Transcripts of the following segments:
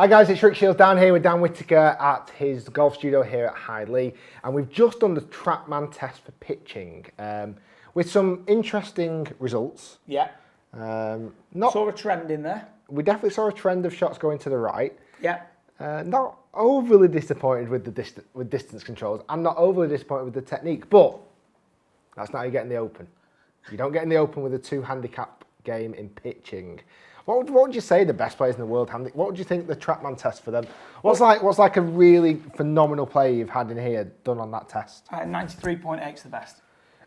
Hi guys, it's Rick Shiels down here with Dan Whittaker at his golf studio here at High Legh, and we've just done the TrackMan test for pitching with some interesting results. Yeah. Saw a trend in there. We definitely saw a trend of shots going to the right. Yeah. Not overly disappointed with the distance controls. I'm not overly disappointed with the technique, but that's not how you get in the Open. You don't get in the Open with a 2-handicap game in pitching. What would you say the best players in the world? What would you think the TrackMan test for them? What's like a really phenomenal player you've had in here done on that test? 93.8 is the best.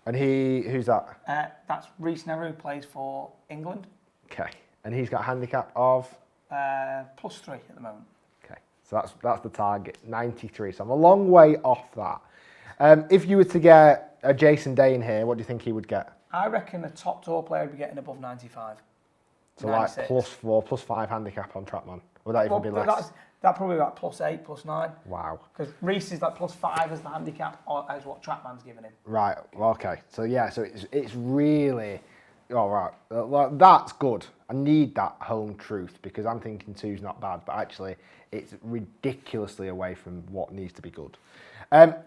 And who's that? That's Reese Nehru, who plays for England. Okay. And he's got a handicap of? +3 at the moment. Okay. So that's the target, 93. So I'm a long way off that. If you were to get a Jason Day in here, what do you think he would get? I reckon a top tour player would be getting above 95. So 96. like +4, +5 handicap on TrackMan. Would that even be less? That probably like +8, +9. Wow. Because Reese is like +5 as the handicap, as what TrackMan's given him. Right. Okay. So yeah. So it's really all right. Well, that's good. I need that home truth because I'm thinking 2's not bad, but actually it's ridiculously away from what needs to be good.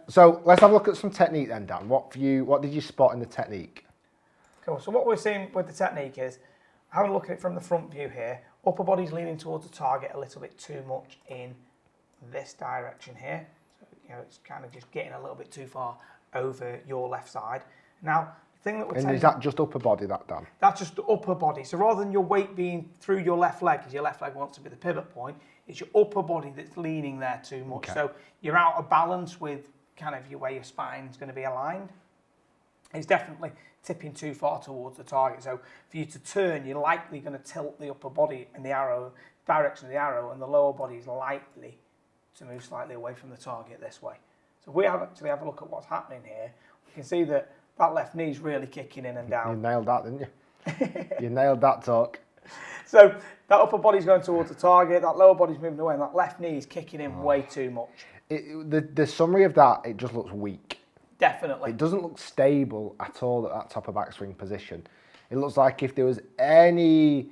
So let's have a look at some technique then, Dan. What did you spot in the technique? Cool. So what we're seeing with the technique is, having a look at it from the front view here, upper body's leaning towards the target a little bit too much in this direction here. So, it's kind of just getting a little bit too far over your left side. Now, the thing that we're And is that just upper body, that, Dan? That's just the upper body. So rather than your weight being through your left leg, because your left leg wants to be the pivot point, it's your upper body that's leaning there too much. Okay. So you're out of balance with kind of where your spine's going to be aligned. It's definitely tipping too far towards the target. So for you to turn, you're likely going to tilt the upper body in the direction of the arrow, and the lower body is likely to move slightly away from the target this way. So if we actually have a look at what's happening here, we can see that left knee's really kicking in and down. You nailed that, didn't you? You nailed that talk. So that upper body's going towards the target, that lower body's moving away, and that left knee is kicking in way too much. The summary of that, it just looks weak. Definitely. It doesn't look stable at all at that top of backswing position. It looks like if there was any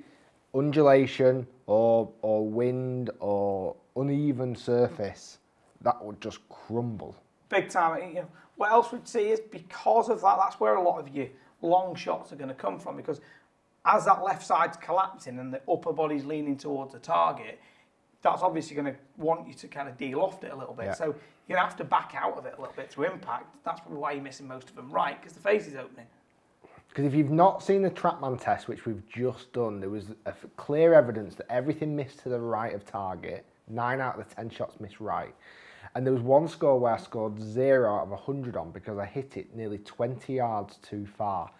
undulation or wind or uneven surface, that would just crumble. Big time. What else we'd see is, because of that, that's where a lot of your long shots are going to come from, because as that left side's collapsing and the upper body's leaning towards the target, that's obviously going to want you to kind of de-loft it a little bit. Yeah. So you're going to have to back out of it a little bit to impact. That's probably why you're missing most of them right, because the face is opening. Because if you've not seen the TrackMan test, which we've just done, there was clear evidence that everything missed to the right of target. 9 out of the 10 shots missed right. And there was one score where I scored 0 out of 100 on because I hit it nearly 20 yards too far.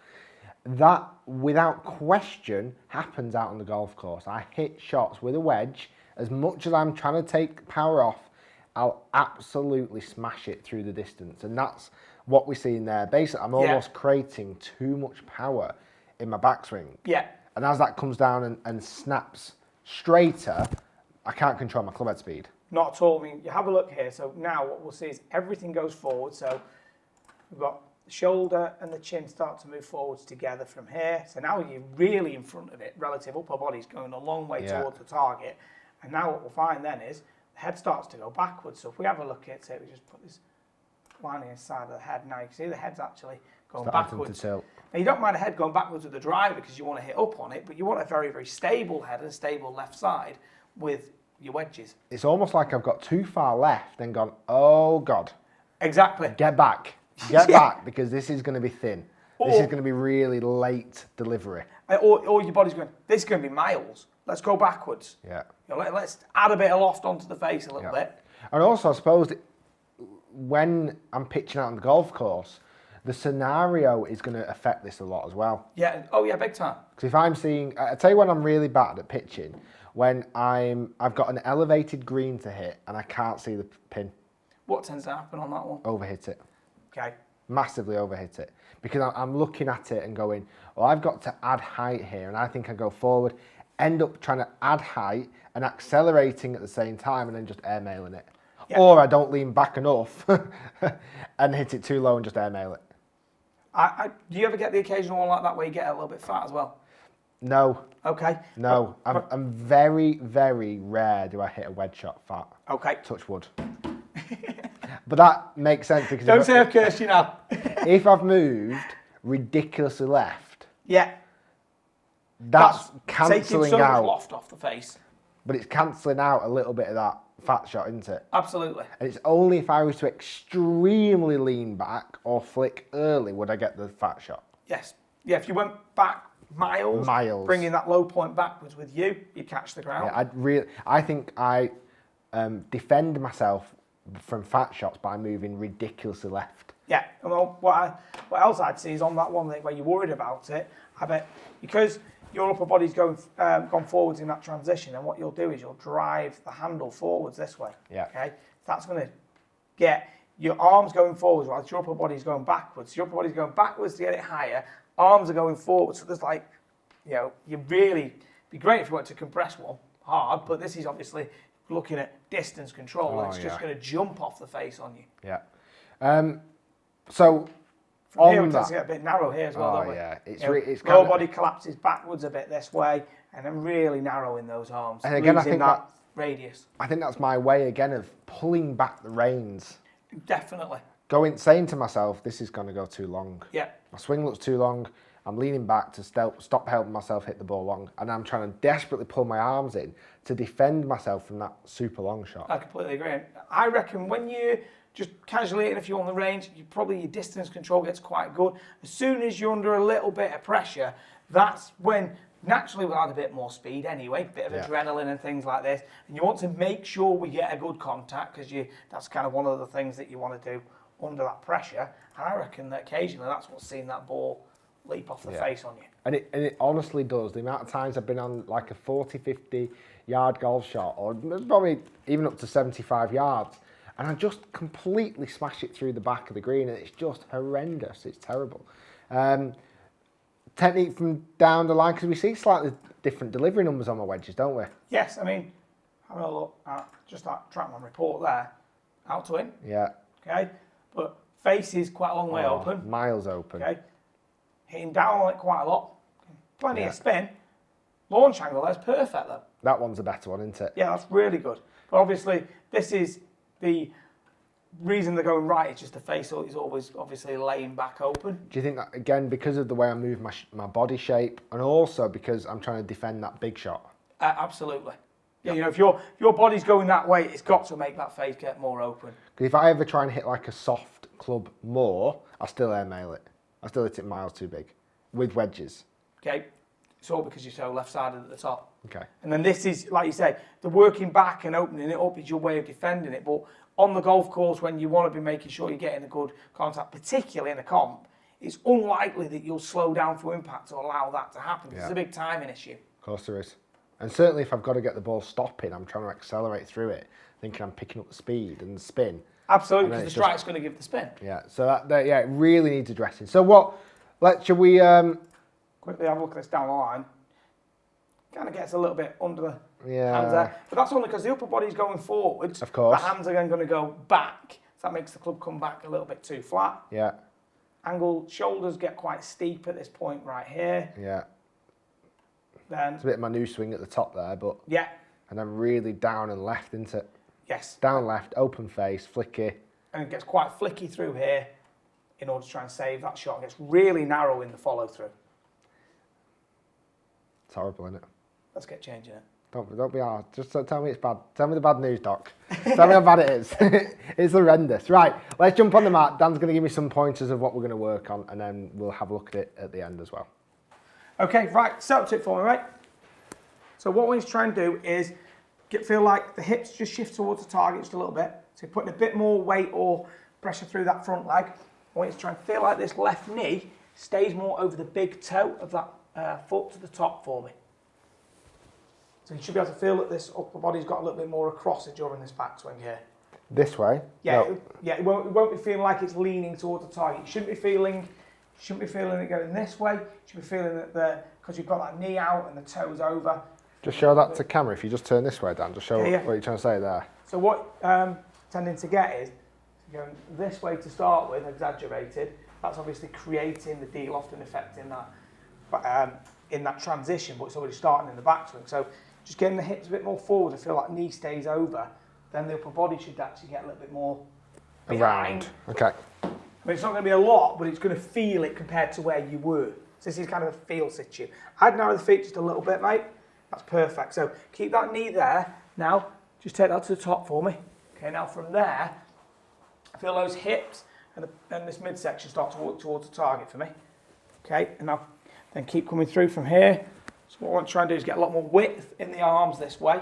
That, without question, happens out on the golf course. I hit shots with a wedge. As much as I'm trying to take power off, I'll absolutely smash it through the distance. And that's what we're seeing there. Basically, I'm almost creating too much power in my backswing. Yeah. And as that comes down and snaps straighter, I can't control my club head speed. Not at all. I mean, you have a look here. So now what we'll see is everything goes forward. So we've got the shoulder and the chin start to move forwards together from here. So now you're really in front of it. Relative upper body's going a long way towards the target. And now what we'll find then is the head starts to go backwards. So if we have a look at it, we just put this line inside of the head. Now you can see the head's actually going backwards. Now you don't mind a head going backwards with the driver because you want to hit up on it, but you want a very, very stable head and stable left side with your wedges. It's almost like I've got too far left and gone, oh God. Exactly. Get back. Get back, because this is going to be thin. This is going to be really late delivery. Or your body's going, this is going to be miles. Let's go backwards. Yeah. Let's add a bit of loft onto the face a little bit. And also, I suppose, when I'm pitching out on the golf course, the scenario is going to affect this a lot as well. Yeah. Oh, yeah, big time. Because if I'm seeing, I tell you when I'm really bad at pitching, when I've got an elevated green to hit and I can't see the pin. What tends to happen on that one? Overhit it. Okay. Massively overhit it. Because I'm looking at it and going, well, I've got to add height here, and I think I go forward, end up trying to add height and accelerating at the same time and then just airmailing it. Yeah. Or I don't lean back enough and hit it too low and just airmail it. Do you ever get the occasional one like that where you get a little bit fat as well? No. Okay. No. I'm very, very rare do I hit a wedge shot fat. Okay. Touch wood. But that makes sense because... Don't say I've cursed you now. If I've moved ridiculously left... Yeah. That's cancelling so much out. loft off the face. But it's cancelling out a little bit of that fat shot, isn't it? Absolutely. And it's only if I was to extremely lean back or flick early would I get the fat shot. Yes. Yeah, if you went back miles, bringing that low point backwards with you, you catch the ground. Yeah, I think I defend myself from fat shots by moving ridiculously left. Yeah, well, what else I'd see is on that one thing where you're worried about it, I bet, because your upper body's gone forwards in that transition, and what you'll do is you'll drive the handle forwards this way. Yeah. Okay? That's going to get your arms going forwards whilst your upper body's going backwards. Your upper body's going backwards to get it higher, arms are going forwards. So there's like, you know, you really, be great if you went to compress one hard, but this is obviously looking at distance control. It's just going to jump off the face on you. Yeah. So from here, it does get a bit narrow here as well, don't we? Yeah, it's lower body collapses backwards a bit this way, and then really narrow in those arms. And again, I think that radius. I think that's my way again of pulling back the reins. Definitely. Saying to myself, this is going to go too long. Yeah. My swing looks too long. I'm leaning back to stop helping myself hit the ball long, and I'm trying to desperately pull my arms in to defend myself from that super long shot. I completely agree. I reckon when you just casually hitting a few on the range, your distance control gets quite good. As soon as you're under a little bit of pressure, that's when naturally we'll add a bit more speed anyway, bit of adrenaline and things like this. And you want to make sure we get a good contact because that's kind of one of the things that you want to do under that pressure. And I reckon that occasionally that's what's seen that ball leap off the face on you. And it honestly does. The amount of times I've been on like a 40, 50 yard golf shot, or probably even up to 75 yards, and I just completely smash it through the back of the green, and it's just horrendous. It's terrible. Technique from down the line, because we see slightly different delivery numbers on my wedges, don't we? Yes, I mean, having a look at just that Trackman report there, out to in. Yeah. Okay, but face is quite a long way open. Miles open. Okay, hitting down on it quite a lot. Plenty of spin. Launch angle, that's perfect though. That one's a better one, isn't it? Yeah, that's really good. But obviously, this is the reason they're going right. It's just the face is always obviously laying back open. Do you think that, again, because of the way I move my body shape, and also because I'm trying to defend that big shot? Absolutely. Yeah, you know, if your body's going that way, it's got to make that face get more open. Because if I ever try and hit like a soft club more, I still airmail it. I still hit it miles too big with wedges. Okay, it's all because you're so left-sided at the top. Okay. And then this is, like you say, the working back and opening it up is your way of defending it. But on the golf course, when you want to be making sure you're getting a good contact, particularly in a comp, it's unlikely that you'll slow down for impact to allow that to happen. It's a big timing issue. Of course there is. And certainly if I've got to get the ball stopping, I'm trying to accelerate through it, thinking I'm picking up the speed and the spin. Absolutely, because the strike's going to give the spin. Yeah, so it really needs addressing. So should we... quickly have a look at this down the line. Kind of gets a little bit under the hands Yeah. there. But that's only because the upper body's going forwards. Of course. The hands are then going to go back. So that makes the club come back a little bit too flat. Yeah. Angled shoulders get quite steep at this point right here. Yeah. Then It's a bit of my new swing at the top there, but... yeah. And then really down and left, isn't it? Yes. Down left, open face, flicky. And it gets quite flicky through here in order to try and save that shot. It gets really narrow in the follow through. It's horrible, isn't it? Let's get changing it. Don't be hard. Just tell me it's bad. Tell me the bad news, Doc. Tell me how bad it is. It's horrendous. Right, let's jump on the mat. Dan's going to give me some pointers of what we're going to work on, and then we'll have a look at it at the end as well. Okay, right, setup tip for me, right? So what we need to try and do is feel like the hips just shift towards the target just a little bit. So you're putting a bit more weight or pressure through that front leg. I want you to try and feel like this left knee stays more over the big toe of that foot to the top for me. So you should be able to feel that this upper body's got a little bit more across it during this backswing here. This way? Yeah, No. it won't be feeling like it's leaning towards the target. You shouldn't be feeling it going this way. You should be feeling that because you've got that knee out and the toes over. Just show that to camera. If you just turn this way, Dan, just show what you're trying to say there. So what tending to get is going this way to start with, exaggerated. That's obviously creating the de-lofting effect in that in that transition, but it's already starting in the backswing. So just getting the hips a bit more forward, I feel like knee stays over, then the upper body should actually get a little bit more behind. Around. Okay. I mean, it's not going to be a lot, but it's going to feel it compared to where you were. So this is kind of a feel situ. I'd narrow the feet just a little bit, mate. That's perfect. So keep that knee there. Now, just take that to the top for me. Okay, now from there, feel those hips and this midsection start to walk towards the target for me. Okay, and now then keep coming through from here. So what I want to try and do is get a lot more width in the arms this way.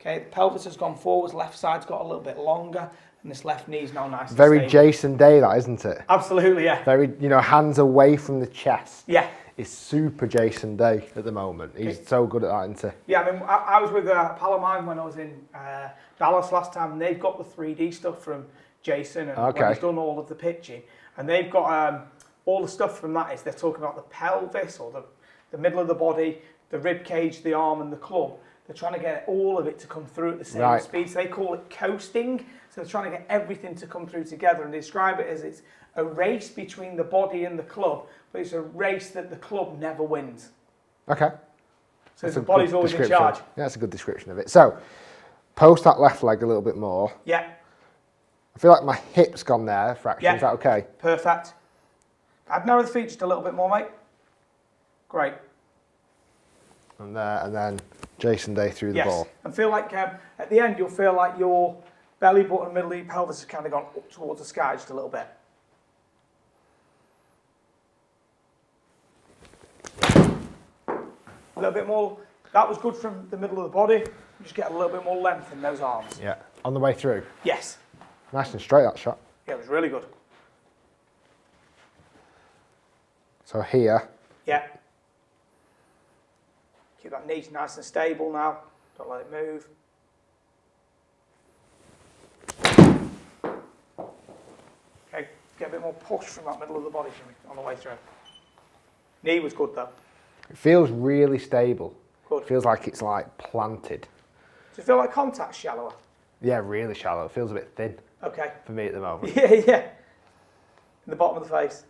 Okay, the pelvis has gone forwards, left side's got a little bit longer, and this left knee's now nice and Very stable. Jason Day, that, isn't it? Absolutely, yeah. Very, you know, hands away from the chest. Yeah. It's super Jason Day at the moment. He's so good at that, isn't he? Yeah, I mean, I was with a pal of mine when I was in Dallas last time, and they've got the 3D stuff from Jason, and when he's done all of the pitching, and they've got all the stuff from that is they're talking about the pelvis or the middle of the body, the rib cage, the arm, and the club. They're trying to get all of it to come through at the same speed. So they call it coasting. So they're trying to get everything to come through together, and they describe it as it's a race between the body and the club, but it's a race that the club never wins. Okay. So the body's always in charge. Yeah, that's a good description of it. So, post that left leg a little bit more. Yeah. I feel like my hip's gone there, fraction. Yeah. Is that okay? Perfect. I'd narrow the feet just a little bit more, mate. Great. And there, and then Jason Day through the ball. And feel like at the end, you'll feel like your belly button and middle of your pelvis has kind of gone up towards the sky just a little bit. A little bit more. That was good from the middle of the body. Just get a little bit more length in those arms. Yeah. On the way through. Yes. Nice and straight, that shot. Yeah, it was really good. So here. Yeah. Keep that knee nice and stable now. Don't let it move. Okay, get a bit more push from that middle of the body for me on the way through. Knee was good though. It feels really stable. Good. It feels like it's like planted. Does it feel like contact's shallower? Yeah, really shallow. It feels a bit thin. Okay. For me at the moment. Yeah, yeah. In the bottom of the face.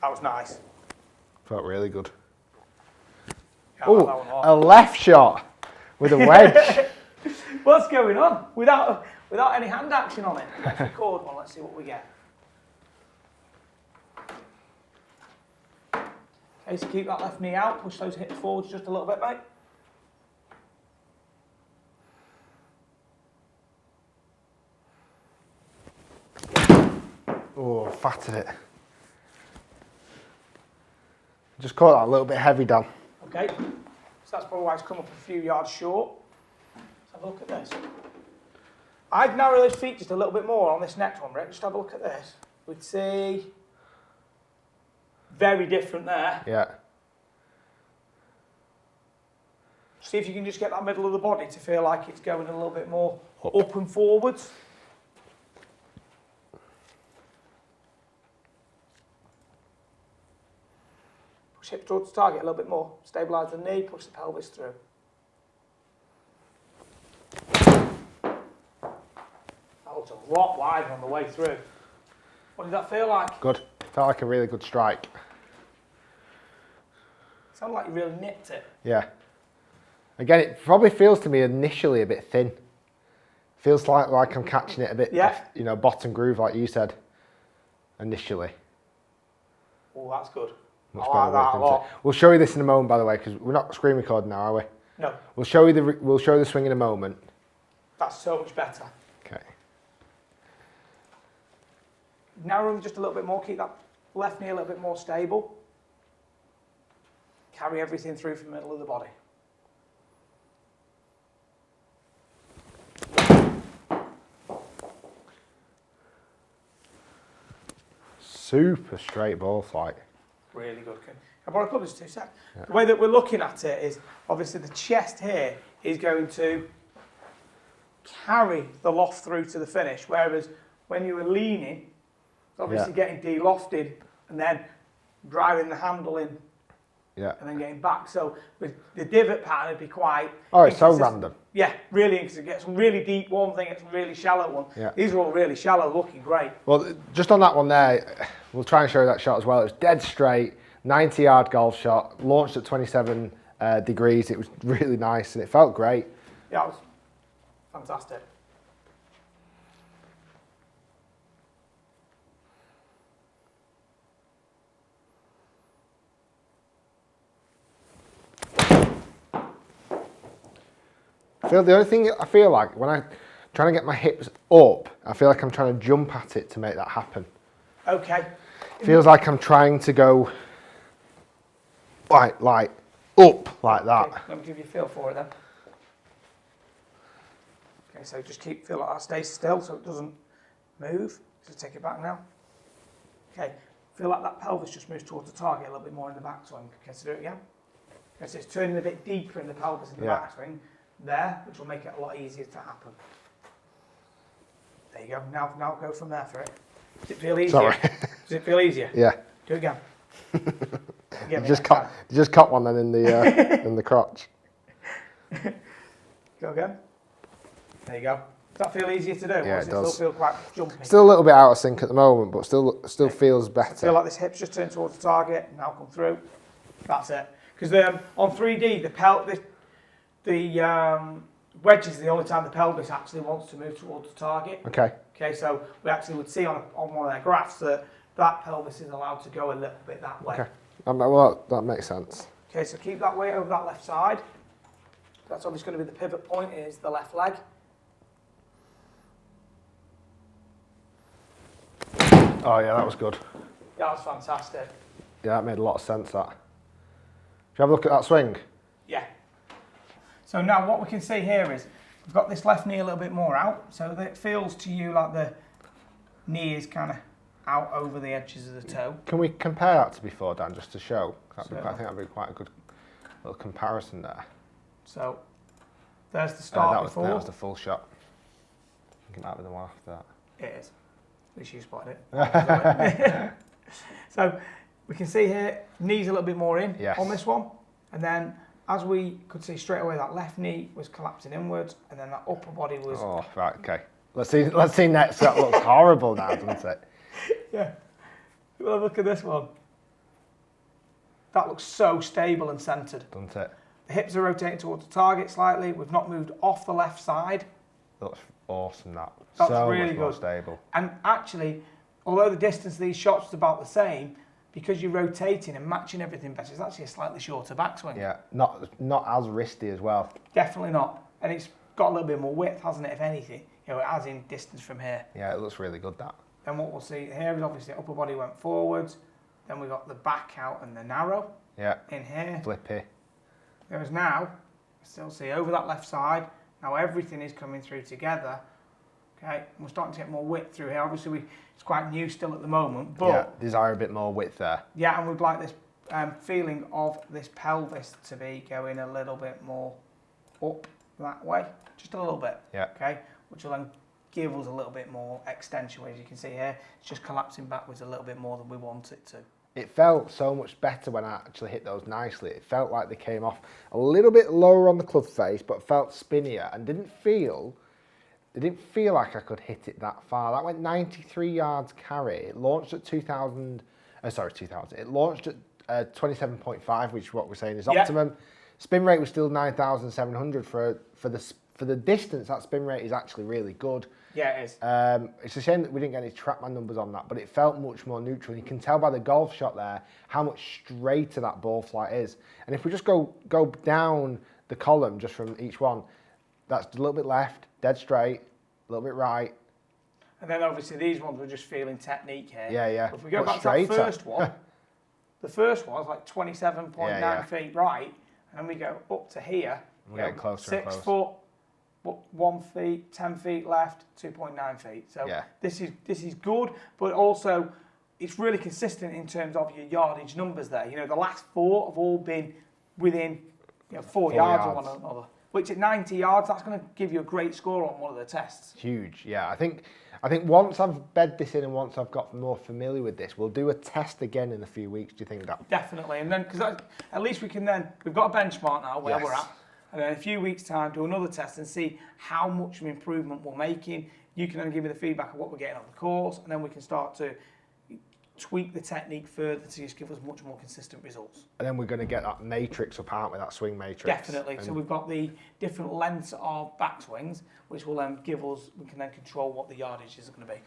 That was nice. Felt really good. Yeah, I like that one a lot. A left shot with a wedge. What's going on? Without any hand action on it. Let's record one. Let's see what we get. Okay, so keep that left knee out. Push those hips forwards just a little bit, mate. Oh, fatted it. Just caught that a little bit heavy, Dan. Okay, so that's probably why it's come up a few yards short. Let's have a look at this. I'd narrow those feet just a little bit more on this next one, Rick. Just have a look at this. We'd see very different there. Yeah. See if you can just get that middle of the body to feel like it's going a little bit more up and forwards. Push hips towards the target a little bit more. Stabilise the knee, push the pelvis through. That looks a lot wider on the way through. What did that feel like? Good. Felt like a really good strike. Sounded like you really nipped it. Yeah. Again, it probably feels to me initially a bit thin. Feels like I'm catching it a bit, off, you know, bottom groove like you said initially. Oh, that's good. Much I like that a lot. We'll show you this in a moment, by the way, because we're not screen recording now, are we? No. We'll show you the swing in a moment. That's so much better. Okay. Narrow them just a little bit more. Keep that left knee a little bit more stable. Carry everything through from the middle of the body. Super straight ball flight. Really good. I borrow a club just 2 seconds. Yeah. The way that we're looking at it is obviously the chest here is going to carry the loft through to the finish, whereas when you were leaning, it's obviously getting de-lofted and then driving the handle in Yeah. and then getting back. So with the divot pattern, it'd be quite. Oh, it's so inconsistent. random. Yeah, really, because it gets some really deep one thing, it's a really shallow one. Yeah. These are all really shallow, looking great. Well, just on that one there, we'll try and show you that shot as well. It was dead straight, 90-yard golf shot, launched at 27 degrees. It was really nice and it felt great. Yeah, it was fantastic. The only thing I feel like when I'm trying to get my hips up, I feel like I'm trying to jump at it to make that happen. Okay. Feels like I'm trying to go like up like that. Okay, let me give you a feel for it then. Okay, so just feel like that stays still so it doesn't move. Just take it back now. Okay, feel like that pelvis just moves towards the target a little bit more in the backswing. Okay, so do it again. Okay, so it's turning a bit deeper in the pelvis in the backswing there, which will make it a lot easier to happen. There you go. Now go from there for it. Does it feel easier? Sorry. Does it feel easier? Yeah. Do it again. You just caught one then in the in the crotch. Go again. There you go. Does that feel easier to do? Yeah, or does it does. Still feel quite jumpy? Still a little bit out of sync at the moment, but still feels better. Feel like this hip's just turned towards the target. Now come through. That's it. Because on 3D, the wedge is the only time the pelvis actually wants to move towards the target. Okay. Okay, so we actually would see on one of their graphs that pelvis is allowed to go a little bit that way. Okay. Well, that makes sense. Okay, so keep that weight over that left side. That's obviously going to be the pivot point, is the left leg. Oh yeah, that was good. Yeah, that's fantastic. Yeah, that made a lot of sense, that. Should you have a look at that swing? Yeah. So now what we can see here is we've got this left knee a little bit more out, so that it feels to you like the knee is kind of out over the edges of the toe. Can we compare that to before, Dan, just to show? I think Certainly. that'd be quite a good little comparison there. So there's the start before. That was the full shot. I think it might be the one after that. It is. At least you spotted it. So we can see here, knee's a little bit more in on this one. And then, as we could see straight away, that left knee was collapsing inwards, and then that upper body was... Oh, right, okay. Let's see next. That looks horrible now, doesn't it? Yeah. Well, look at this one. That looks so stable and centred. Doesn't it? The hips are rotating towards the target slightly. We've not moved off the left side. Looks awesome, that. That's so really much more good. stable. And actually, although the distance of these shots is about the same, because you're rotating and matching everything better, it's actually a slightly shorter backswing. Yeah, not as wristy as well. Definitely not. And it's got a little bit more width, hasn't it, if anything? You know, as in distance from here. Yeah, it looks really good, that. And what we'll see here is obviously the upper body went forwards. Then we got the back out and the narrow in here. Flippy. Whereas now, still see over that left side, now everything is coming through together. Okay, and we're starting to get more width through here. Obviously, it's quite new still at the moment, but yeah, desire a bit more width there. Yeah, and we'd like this feeling of this pelvis to be going a little bit more up that way, just a little bit. Yeah. Okay, which will then give us a little bit more extension. As you can see here, it's just collapsing backwards a little bit more than we want it to. It felt so much better when I actually hit those nicely. It felt like they came off a little bit lower on the club face, but felt spinnier and didn't feel like I could hit it that far. That went 93 yards carry. It launched at 2000. It launched at 27.5, which is what we're saying is optimum. Spin rate was still 9,700 for the distance. That spin rate is actually really good. Yeah, it is. It's a shame that we didn't get any TrackMan numbers on that, but it felt much more neutral. You can tell by the golf shot there how much straighter that ball flight is. And if we just go down the column just from each one, that's a little bit left, dead straight, a little bit right. And then obviously these ones we're just feeling technique here. Yeah, yeah. But if we go back to that first one, the first one was like 27.9 feet right, and then we go up to here. We're getting closer and closer. 6 foot, 1 feet, 10 feet left, 2.9 feet. So this is good, but also it's really consistent in terms of your yardage numbers there. You know, the last 4 have all been within 4 yards of one another, which at 90 yards, that's going to give you a great score on one of the tests. Huge, yeah. I think once I've bed this in and once I've got more familiar with this, we'll do a test again in a few weeks. Do you think that? Definitely, and then because at least we can then we've got a benchmark now where Yes. we're at, and then in a few weeks' time do another test and see how much of improvement we're making. You can then give me the feedback of what we're getting on the course, and then we can start to tweak the technique further to just give us much more consistent results. And then we're going to get that matrix up, aren't we? That swing matrix. Definitely. And So we've got the different lengths of backswings, which will then give us, we can then control what the yardage is going to be.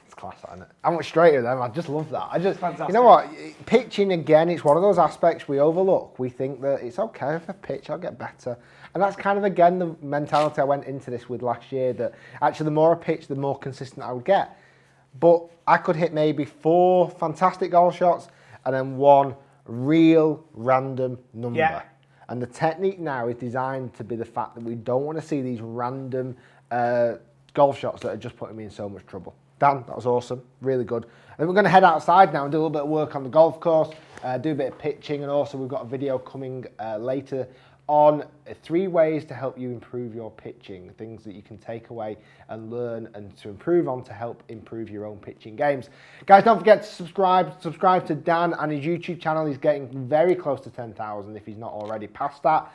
it's class, isn't it? I went straight with them. I just love that. Fantastic. You know what? Pitching again, it's one of those aspects we overlook. We think that it's okay if I pitch, I'll get better. And that's kind of, again, the mentality I went into this with last year, that actually the more I pitch, the more consistent I would get. But I could hit maybe 4 fantastic golf shots and then 1 real random number. Yeah. And the technique now is designed to be the fact that we don't want to see these random golf shots that are just putting me in so much trouble. Dan, that was awesome, really good. And then we're going to head outside now and do a little bit of work on the golf course, do a bit of pitching, and also we've got a video coming later on 3 ways to help you improve your pitching, things that you can take away and learn and to improve on to help improve your own pitching games. Guys, don't forget to subscribe to Dan and his YouTube channel. He's getting very close to 10,000 if he's not already past that.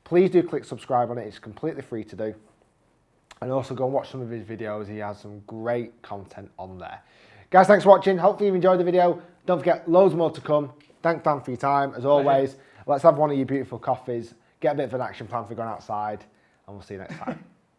Please do click subscribe on it, it's completely free to do. And also go and watch some of his videos, he has some great content on there. Guys, thanks for watching, hopefully you've enjoyed the video. Don't forget, loads more to come. Thanks Dan for your time, as always. Let's have one of your beautiful coffees. Get a bit of an action plan for going outside, and we'll see you next time.